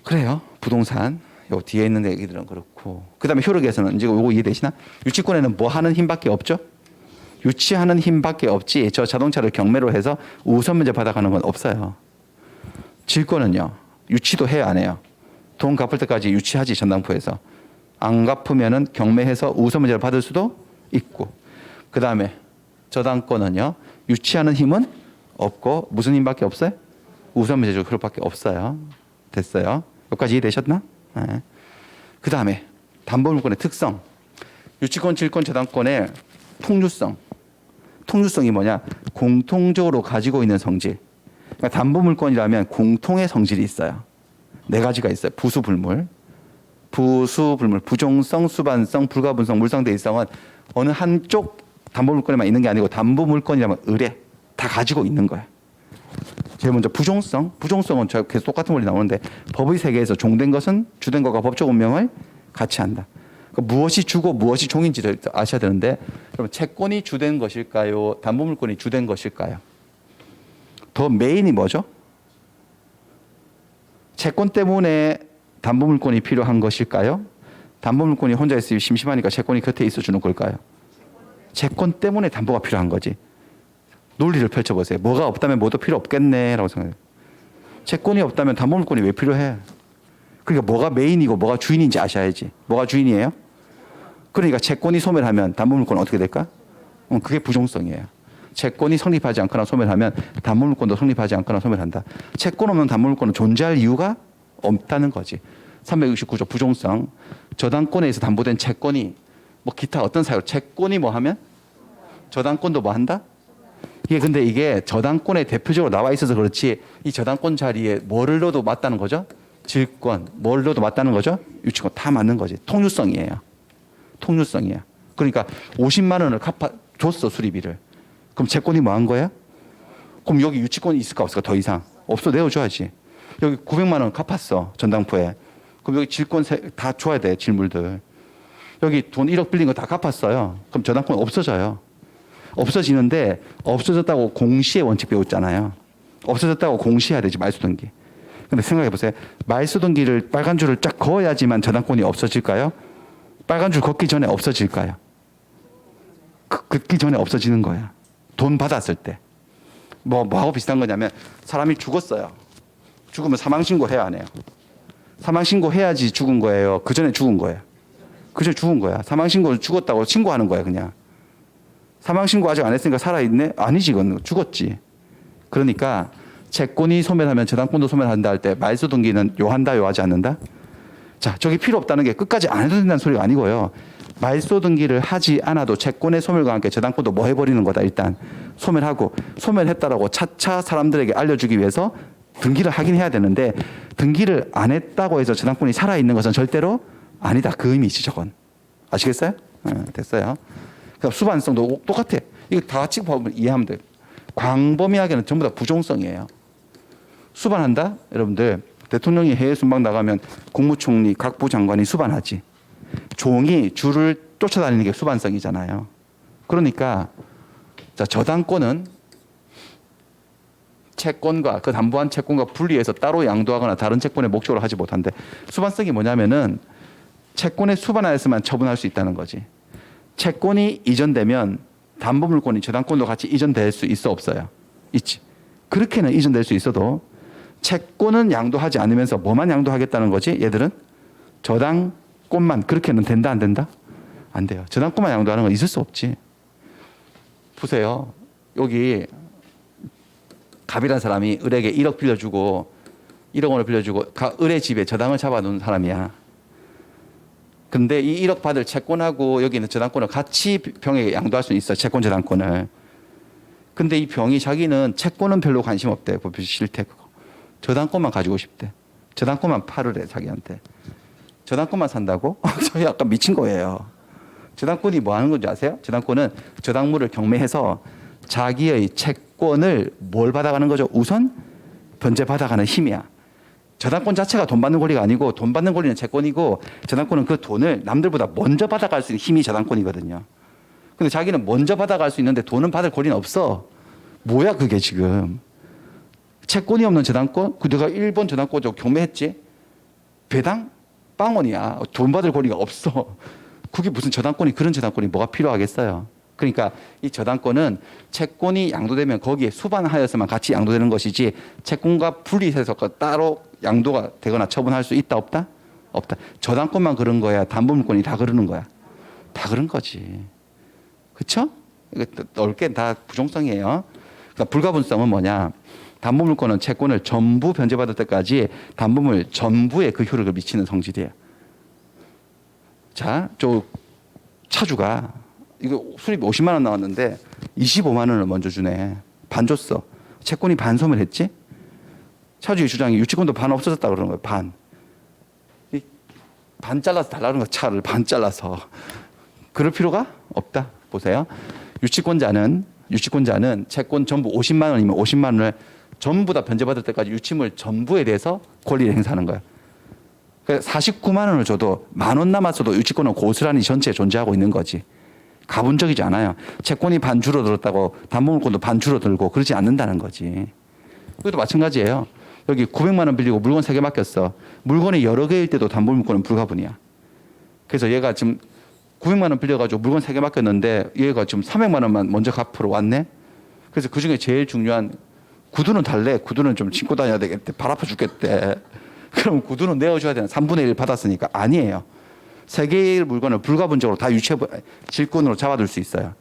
그래요. 부동산. 요 뒤에 있는 얘기들은 그렇고. 그다음에 효력에서는 이제 요거 이해되시나? 유치권에는 뭐 하는 힘밖에 없죠? 유치하는 힘밖에 없지. 저 자동차를 경매로 해서 우선 면제 받아가는 건 없어요. 질권은요. 유치도 해야 안 해요. 돈 갚을 때까지 유치하지 전당포에서. 안 갚으면은 경매해서 우선 면제를 받을 수도 있고. 그다음에 저당권은요. 유치하는 힘은 없고 무슨 힘밖에 없어요? 우선 면제적 효력밖에 없어요. 됐어요. 여기까지 이해되셨나? 네. 그다음에 담보물권의 특성. 유치권, 질권, 저당권의 통유성. 통유성이 뭐냐? 공통적으로 가지고 있는 성질. 그러니까 담보물권이라면 공통의 성질이 있어요. 네 가지가 있어요. 부수불물, 부종성, 수반성, 불가분성, 물상대의성은 어느 한쪽 담보물권에만 있는 게 아니고 담보물권이라면 의뢰 다 가지고 있는 거예요. 제일 먼저 부종성. 부종성은 계속 똑같은 원리 나오는데 법의 세계에서 종된 것은 주된 것과 법적 운명을 같이 한다. 그러니까 무엇이 주고 무엇이 종인지를 아셔야 되는데 그러면 채권이 주된 것일까요? 담보물권이 주된 것일까요? 더 메인이 뭐죠? 채권 때문에 담보물권이 필요한 것일까요? 담보물권이 혼자 있으면 심심하니까 채권이 곁에 있어주는 걸까요? 채권 때문에 담보가 필요한 거지. 논리를 펼쳐보세요. 뭐가 없다면 뭐도 필요 없겠네라고 생각해요. 채권이 없다면 담보물권이 왜 필요해? 그러니까 뭐가 메인이고 뭐가 주인인지 아셔야지. 뭐가 주인이에요? 그러니까 채권이 소멸하면 담보물권은 어떻게 될까? 그게 부종성이에요. 채권이 성립하지 않거나 소멸하면 담보물권도 성립하지 않거나 소멸한다. 채권 없는 담보물권은 존재할 이유가 없다는 거지. 369조 부종성. 저당권에서 담보된 채권이 뭐 기타 어떤 사유로 채권이 뭐 하면 저당권도 뭐 한다? 근데 이게 저당권에 대표적으로 나와 있어서 그렇지 이 저당권 자리에 뭐를 넣어도 맞다는 거죠? 질권, 뭘 넣어도 맞다는 거죠? 유치권 다 맞는 거지. 통유성이에요. 통유성이에요. 그러니까 50만 원을 줬어, 수리비를. 그럼 채권이 뭐 한 거야? 그럼 여기 유치권이 있을까 없을까 더 이상? 없어, 내어줘야지. 여기 900만 원 갚았어, 전당포에. 그럼 여기 질권 다 줘야 돼, 질물들. 여기 돈 1억 빌린 거 다 갚았어요. 그럼 저당권 없어져요. 없어지는데 없어졌다고 공시의 원칙 배웠잖아요. 없어졌다고 공시해야 되지, 말소등기. 근데 생각해 보세요. 말소등기를 빨간 줄을 쫙 그어야지만 저당권이 없어질까요? 빨간 줄 걷기 전에 없어질까요? 긋기 전에 없어지는 거야. 돈 받았을 때. 뭐하고 비슷한 거냐면 사람이 죽었어요. 죽으면 사망신고 해야 안 해요? 사망신고 해야지 죽은 거예요? 그 전에 죽은 거예요? 그 전에 죽은 거야. 사망신고를 죽었다고 신고하는 거야, 그냥. 사망신고 아직 안 했으니까 살아있네? 아니지, 그건 죽었지. 그러니까 채권이 소멸하면 저당권도 소멸한다 할 때 말소등기는 요한다, 요하지 않는다? 자, 저기 필요 없다는 게 끝까지 안 해도 된다는 소리가 아니고요. 말소등기를 하지 않아도 채권의 소멸과 함께 저당권도 뭐 해버리는 거다. 일단 소멸하고 소멸했다라고 차차 사람들에게 알려주기 위해서 등기를 하긴 해야 되는데 등기를 안 했다고 해서 저당권이 살아있는 것은 절대로 아니다. 그 의미지 저건. 아시겠어요? 됐어요. 그럼 수반성도 똑같아. 이거 다 같이 보면 이해하면 돼요. 광범위하게는 전부 다 부종성이에요. 수반한다? 여러분들 대통령이 해외 순방 나가면 국무총리, 각 부장관이 수반하지. 종이 줄을 쫓아다니는 게 수반성이잖아요. 그러니까 자, 저당권은 채권과 그 담보한 채권과 분리해서 따로 양도하거나 다른 채권의 목적으로 하지 못한대. 수반성이 뭐냐면은 채권에 수반하였으면 처분할 수 있다는 거지. 채권이 이전되면 담보물권이 저당권도 같이 이전될 수 있어 없어요? 있지. 그렇게는 이전될 수 있어도 채권은 양도하지 않으면서 뭐만 양도하겠다는 거지? 얘들은 저당권만 그렇게는 된다 안 된다? 안 돼요. 저당권만 양도하는 건 있을 수 없지. 보세요. 여기 갑이라는 사람이 을에게 1억 빌려주고 1억 원을 빌려주고 을의 집에 저당을 잡아놓은 사람이야. 근데 이 1억 받을 채권하고 여기 있는 저당권을 같이 병에게 양도할 수 있어. 채권 저당권을. 근데 이 병이 자기는 채권은 별로 관심 없대. 그거 싫대. 그거. 저당권만 가지고 싶대. 저당권만 팔으래 자기한테. 저당권만 산다고? 저희 약간 미친 거예요. 저당권이 뭐 하는 건지 아세요? 저당권은 저당물을 경매해서 자기의 채권을 뭘 받아가는 거죠? 우선 변제받아가는 힘이야. 저당권 자체가 돈 받는 권리가 아니고 돈 받는 권리는 채권이고 저당권은 그 돈을 남들보다 먼저 받아갈 수 있는 힘이 저당권이거든요. 근데 자기는 먼저 받아갈 수 있는데 돈은 받을 권리는 없어. 뭐야 그게 지금. 채권이 없는 저당권? 그 내가 일본 저당권 경매했지? 배당? 빵원이야. 돈 받을 권리가 없어. 그게 무슨 저당권이 그런 저당권이 뭐가 필요하겠어요. 그러니까 이 저당권은 채권이 양도되면 거기에 수반하여서만 같이 양도되는 것이지 채권과 분리해서 따로 양도가 되거나 처분할 수 있다 없다? 없다. 저당권만 그런 거야. 담보물권이 다 그러는 거야. 다 그런 거지. 그렇죠? 이거 넓게 다 부종성이에요. 그러니까 불가분성은 뭐냐? 담보물권은 채권을 전부 변제받을 때까지 담보물 전부에 그 효력을 미치는 성질이에요. 자, 저 차주가 이거 수입이 50만 원 나왔는데 25만 원을 먼저 주네. 반 줬어. 채권이 반소멸 했지? 차주의 주장이 유치권도 반 없어졌다 그러는 거예요. 반. 반 잘라서 달라는 거 차를 반 잘라서. 그럴 필요가 없다. 보세요. 유치권자는 채권 전부 50만 원이면 50만 원을 전부 다 변제받을 때까지 유치물 전부에 대해서 권리를 행사하는 거예요. 그러니까 49만 원을 줘도 만 원 남았어도 유치권은 고스란히 전체에 존재하고 있는 거지. 가분적이지 않아요. 채권이 반 줄어들었다고 담보물권도 반 줄어들고 그러지 않는다는 거지. 그것도 마찬가지예요. 여기 900만 원 빌리고 물건 3개 맡겼어. 물건이 여러 개일 때도 담보물권은 불가분이야. 그래서 얘가 지금 900만 원 빌려가지고 물건 3개 맡겼는데 얘가 지금 300만 원만 먼저 갚으러 왔네. 그래서 그중에 제일 중요한 구두는 달래. 구두는 좀 신고 다녀야 되겠대. 발 아파 죽겠대. 그럼 구두는 내어줘야 되나? 3분의 1 받았으니까. 아니에요. 3개의 물건을 불가분적으로 다 질권으로 잡아둘 수 있어요.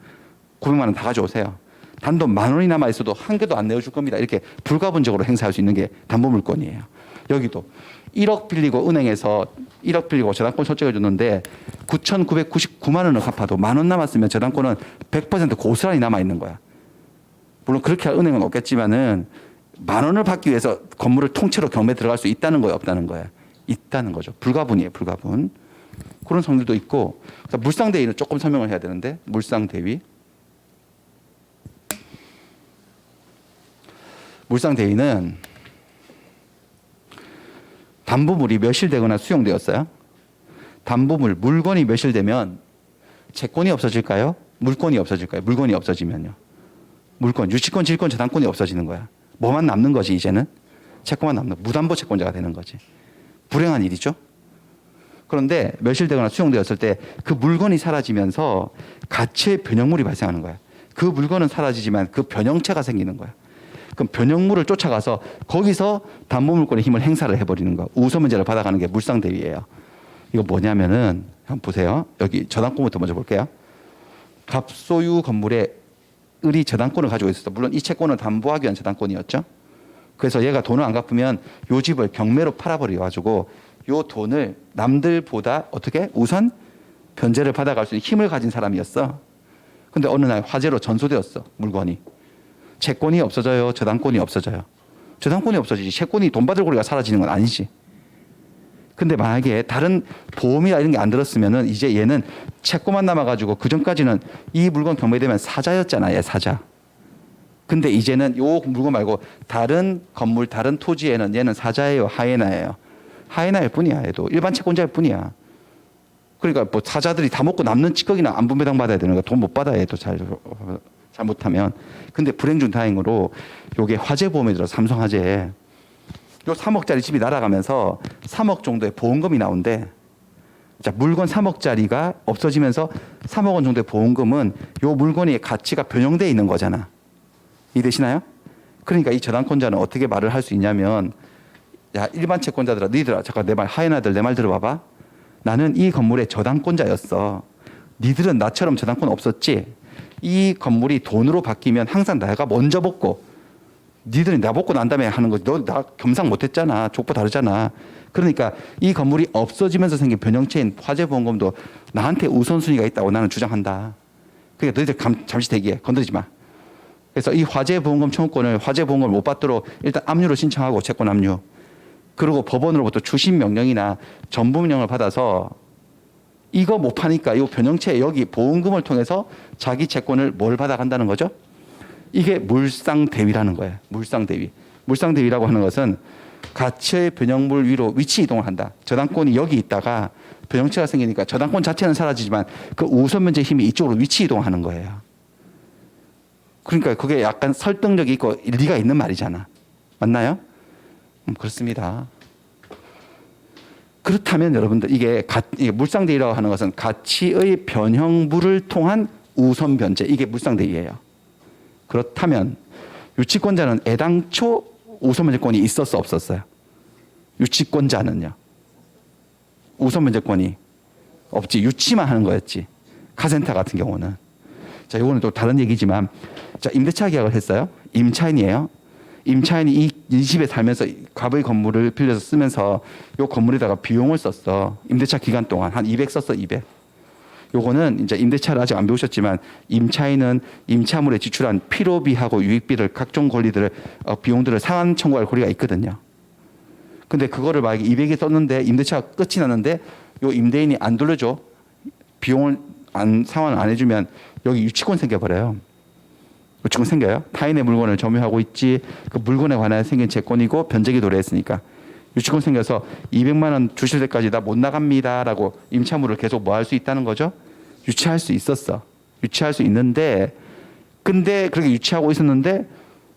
900만 원 다 가져오세요. 단돈 만 원이 남아 있어도 한 개도 안 내어줄 겁니다. 이렇게 불가분적으로 행사할 수 있는 게 담보물권이에요. 여기도 1억 빌리고 은행에서 1억 빌리고 저당권 설정해 줬는데 9,999만 원을 갚아도 만 원 남았으면 저당권은 100% 고스란히 남아 있는 거야. 물론 그렇게 할 은행은 없겠지만은 만 원을 받기 위해서 건물을 통째로 경매 들어갈 수 있다는 거예요, 없다는 거예요? 있다는 거죠. 불가분이에요, 불가분. 그런 성질도 있고. 물상대위는 조금 설명을 해야 되는데, 물상대위. 물상대위는 담보물이 멸실되거나 수용되었어요. 담보물, 물건이 멸실되면 채권이 없어질까요? 물건이 없어질까요? 물건이 없어지면요. 물건, 유치권, 질권, 저당권이 없어지는 거야. 뭐만 남는 거지, 이제는? 채권만 남는, 무담보 채권자가 되는 거지. 불행한 일이죠. 그런데 멸실되거나 수용되었을 때 그 물건이 사라지면서 가치의 변형물이 발생하는 거야. 그 물건은 사라지지만 그 변형체가 생기는 거야. 그럼 변형물을 쫓아가서 거기서 담보물권의 힘을 행사를 해버리는 거. 우소문제를 받아가는 게 물상대위예요. 이거 뭐냐면은 한번 보세요. 여기 저당권부터 먼저 볼게요. 갑소유 건물에 을이 저당권을 가지고 있었어. 물론 이 채권을 담보하기 위한 저당권이었죠. 그래서 얘가 돈을 안 갚으면 요 집을 경매로 팔아버려가지고 요 돈을 남들보다 어떻게 우선 변제를 받아갈 수 있는 힘을 가진 사람이었어. 근데 어느 날 화재로 전소되었어. 물건이. 채권이 없어져요. 저당권이 없어져요. 저당권이 없어지지. 채권이 돈 받을 권리가 사라지는 건 아니지. 근데 만약에 다른 보험이나 이런 게 안 들었으면은 이제 얘는 채권만 남아가지고 그 전까지는 이 물건 경매되면 사자였잖아. 얘 사자. 근데 이제는 요 물건 말고 다른 건물, 다른 토지에는 얘는 사자예요. 하이에나예요. 하이에나일 뿐이야. 얘도 일반 채권자일 뿐이야. 그러니까 뭐 사자들이 다 먹고 남는 찌꺼기나 안분배당 받아야 되는 거야. 돈 못 받아. 얘도 잘못하면. 근데 불행 중 다행으로 요게 화재 보험에 들어 삼성화재에 요 3억짜리 집이 날아가면서 3억 정도의 보험금이 나온대. 자, 물건 3억짜리가 없어지면서 3억 원 정도의 보험금은 요 물건의 가치가 변형되어 있는 거잖아. 이해되시나요? 그러니까 이 저당권자는 어떻게 말을 할 수 있냐면, 야, 일반 채권자들아, 니들아, 잠깐 내 말, 하이나들 내 말 들어봐봐. 나는 이 건물의 저당권자였어. 니들은 나처럼 저당권 없었지? 이 건물이 돈으로 바뀌면 항상 내가 먼저 먹고, 니들이 나 먹고 난 다음에 하는 거지. 너 나 겸상 못했잖아. 족보 다르잖아. 그러니까 이 건물이 없어지면서 생긴 변형체인 화재보험금도 나한테 우선순위가 있다고 나는 주장한다. 그러니까 너희들 잠시 대기해. 건드리지 마. 그래서 이 화재보험금 청구권을 화재보험금을 못 받도록 일단 압류를 신청하고 채권 압류. 그리고 법원으로부터 추심 명령이나 전부 명령을 받아서 이거 못 파니까 이 변형체 여기 보험금을 통해서 자기 채권을 뭘 받아간다는 거죠? 이게 물상대위라는 거예요. 물상대위. 물상대위라고 하는 것은 가치의 변형물 위로 위치 이동을 한다. 저당권이 여기 있다가 변형체가 생기니까 저당권 자체는 사라지지만 그 우선 면제 힘이 이쪽으로 위치 이동하는 거예요. 그러니까 그게 약간 설득력이 있고 일리가 있는 말이잖아. 맞나요? 그렇습니다. 그렇다면 여러분들 이게 물상대위라고 하는 것은 가치의 변형물을 통한 우선 변제, 이게 물상대위예요. 그렇다면 유치권자는 애당초 우선 변제권이 있었어 없었어요? 유치권자는요. 우선 변제권이 없지. 유치만 하는 거였지. 카센터 같은 경우는. 자, 이거는 또 다른 얘기지만, 자, 임대차 계약을 했어요. 임차인이에요. 임차인이 이 집에 살면서 갑의 건물을 빌려서 쓰면서 이 건물에다가 비용을 썼어. 임대차 기간 동안 한 200 썼어, 200. 요거는 이제 임대차를 아직 안 배우셨지만 임차인은 임차물에 지출한 필요비하고 유익비를 각종 권리들을 비용들을 상한 청구할 권리가 있거든요. 근데 그거를 만약에 200에 썼는데 임대차가 끝이 났는데 요 임대인이 안 돌려줘. 비용을 상환 안 해주면 여기 유치권 생겨버려요. 유치권 생겨요. 타인의 물건을 점유하고 있지 그 물건에 관하여 생긴 채권이고 변제기 도래했으니까 유치권 생겨서 200만 원 주실 때까지 나 못 나갑니다라고 임차물을 계속 뭐 할 수 있다는 거죠? 유치할 수 있었어. 유치할 수 있는데 근데 그렇게 유치하고 있었는데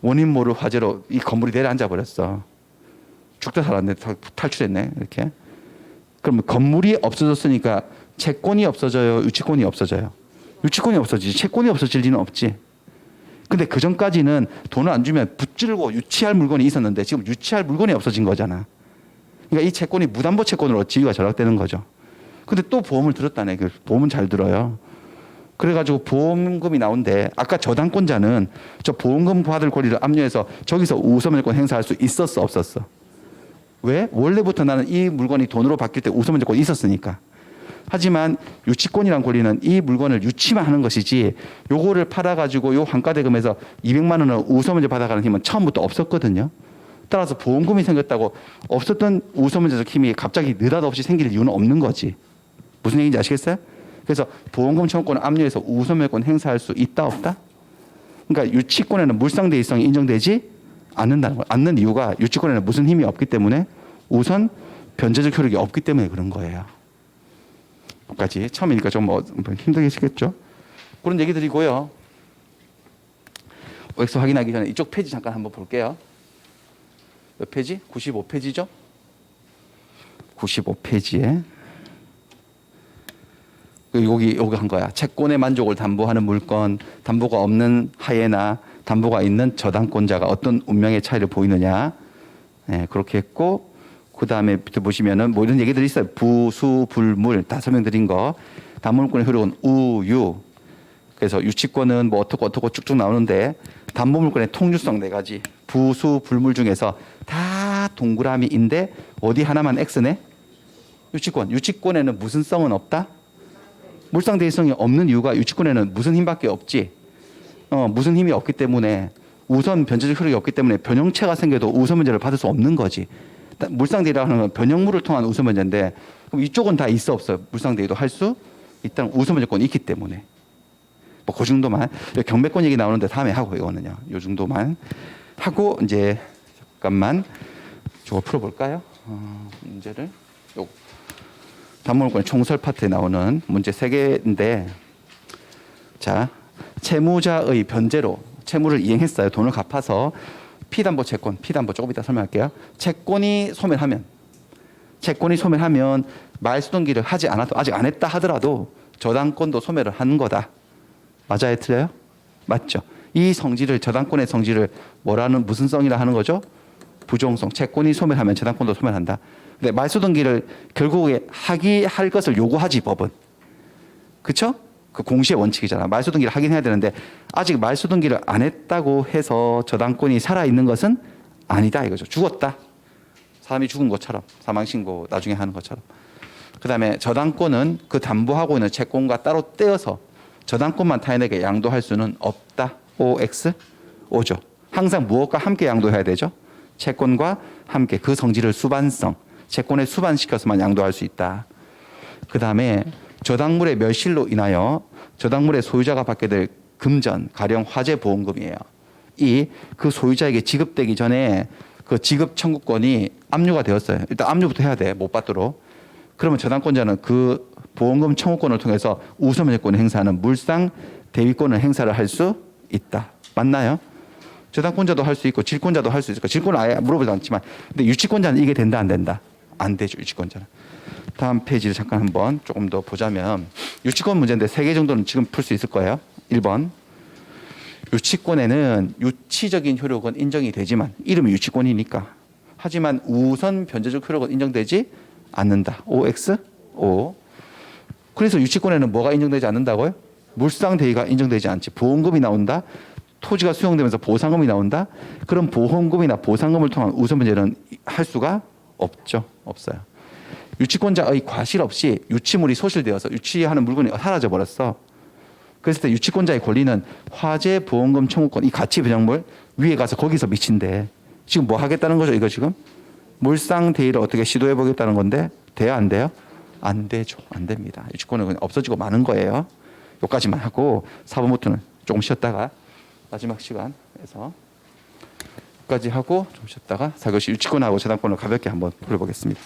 원인 모를 화재로 이 건물이 내려앉아 버렸어. 죽다 살았네. 탈출했네. 이렇게. 그럼 건물이 없어졌으니까 채권이 없어져요? 유치권이 없어져요? 유치권이 없어지지. 채권이 없어질 리는 없지. 근데 그 전까지는 돈을 안 주면 붙들고 유치할 물건이 있었는데 지금 유치할 물건이 없어진 거잖아. 그러니까 이 채권이 무담보 채권으로 지위가 전락되는 거죠. 근데 또 보험을 들었다네. 그 보험은 잘 들어요. 그래가지고 보험금이 나온대. 아까 저당권자는 저 보험금 받을 권리를 압류해서 저기서 우선변제권 행사할 수 있었어 없었어? 왜? 원래부터 나는 이 물건이 돈으로 바뀔 때 우선변제권이 있었으니까. 하지만 유치권이란 권리는 이 물건을 유치만 하는 것이지 요거를 팔아가지고 요 환가대금에서 200만 원을 우선변제 받아가는 힘은 처음부터 없었거든요. 따라서 보험금이 생겼다고 없었던 우선변제적 힘이 갑자기 느닷없이 생길 이유는 없는 거지. 무슨 얘기인지 아시겠어요? 그래서 보험금 청구권을 압류해서 우선변제권 행사할 수 있다 없다? 그러니까 유치권에는 물상대위성이 인정되지 않는다는 거예요. 않는 이유가 유치권에는 무슨 힘이 없기 때문에 우선 변제적 효력이 없기 때문에 그런 거예요. 까지 처음이니까 좀 힘들겠죠. 그런 얘기들이고요. OX 확인하기 전에 이쪽 페이지 잠깐 한번 볼게요. 몇 페이지? 95페이지죠? 95페이지에 여기 한 거야. 채권의 만족을 담보하는 물건, 담보가 없는 하에나 담보가 있는 저당권자가 어떤 운명의 차이를 보이느냐. 네, 그렇게 했고 그 다음에 보시면은 뭐 이런 얘기들이 있어요. 부수, 불물 다 설명드린 거. 담보물권의 효력은 우유. 그래서 유치권은 뭐 어떻고 쭉쭉 나오는데 담보물권의 통유성 4가지. 부수, 불물 중에서 다 동그라미인데 어디 하나만 X네? 유치권. 유치권에는 무슨 성은 없다? 물상대위성이 없는 이유가 유치권에는 무슨 힘밖에 없지. 무슨 힘이 없기 때문에 우선 변제적 효력이 없기 때문에 변형체가 생겨도 우선 변제를 받을 수 없는 거지. 물상대위라고 하는 건 변형물을 통한 우선 변제인데 그럼 이쪽은 다 있어 없어요? 물상대위도 할 수 있다는 우선 변제권이 있기 때문에. 뭐 그 정도만. 경매권 얘기 나오는데 다음에 하고 이거는요. 요 정도만 하고 이제 잠깐만 저거 풀어볼까요? 문제를. 요 담보물권의 총설 파트에 나오는 문제 3개인데 자 채무자의 변제로 채무를 이행했어요. 돈을 갚아서 피담보 채권, 피담보 조금 이따 설명할게요. 채권이 소멸하면 말소등기를 하지 않아도 아직 안 했다 하더라도 저당권도 소멸을 하는 거다. 맞아요, 틀려요? 맞죠. 이 성질을 저당권의 성질을 무슨 성이라 하는 거죠? 부종성. 채권이 소멸하면 저당권도 소멸한다. 근데 말소등기를 결국에 할 것을 요구하지 법은. 그렇죠? 그 공시의 원칙이잖아. 말소등기를 하긴 해야 되는데 아직 말소등기를 안 했다고 해서 저당권이 살아있는 것은 아니다 이거죠. 죽었다. 사람이 죽은 것처럼 사망신고 나중에 하는 것처럼. 그다음에 저당권은 그 담보하고 있는 채권과 따로 떼어서 저당권만 타인에게 양도할 수는 없다. OX? O죠. 항상 무엇과 함께 양도해야 되죠? 채권과 함께 그 성질을 수반성. 채권에 수반시켜서만 양도할 수 있다. 그다음에 저당물의 멸실로 인하여 저당물의 소유자가 받게 될 금전, 가령 화재 보험금이에요. 이 그 소유자에게 지급되기 전에 그 지급 청구권이 압류가 되었어요. 일단 압류부터 해야 돼. 못 받도록. 그러면 저당권자는 그 보험금 청구권을 통해서 우선권을 행사하는 물상 대위권을 행사를 할 수 있다. 맞나요? 저당권자도 할 수 있고 질권자도 할 수 있을까? 질권은 아예 물어보지 않지만 근데 유치권자는 이게 된다 안 된다? 안 되죠. 유치권자는. 다음 페이지를 잠깐 한번 조금 더 보자면 유치권 문제인데 3개 정도는 지금 풀 수 있을 거예요. 1번. 유치권에는 유치적인 효력은 인정이 되지만 이름이 유치권이니까 하지만 우선 변제적 효력은 인정되지 않는다. OX? O. 그래서 유치권에는 뭐가 인정되지 않는다고요? 물상대위가 인정되지 않지. 보험금이 나온다. 토지가 수용되면서 보상금이 나온다. 그럼 보험금이나 보상금을 통한 우선 변제는 할 수가 없죠. 없어요. 유치권자의 과실 없이 유치물이 소실되어서 유치하는 물건이 사라져 버렸어. 그랬을 때 유치권자의 권리는 화재 보험금 청구권 이 가치 변형물 위에 가서 거기서 미친대. 지금 뭐 하겠다는 거죠? 이거 지금 물상 대위를 어떻게 시도해 보겠다는 건데 돼요 안 돼요? 안 되죠. 안 됩니다. 유치권은 그냥 없어지고 마는 거예요. 여기까지만 하고 4번부터는 조금 쉬었다가 마지막 시간에서 여기까지 하고 좀 쉬었다가 4교시 유치권하고 저당권을 가볍게 한번 풀어보겠습니다.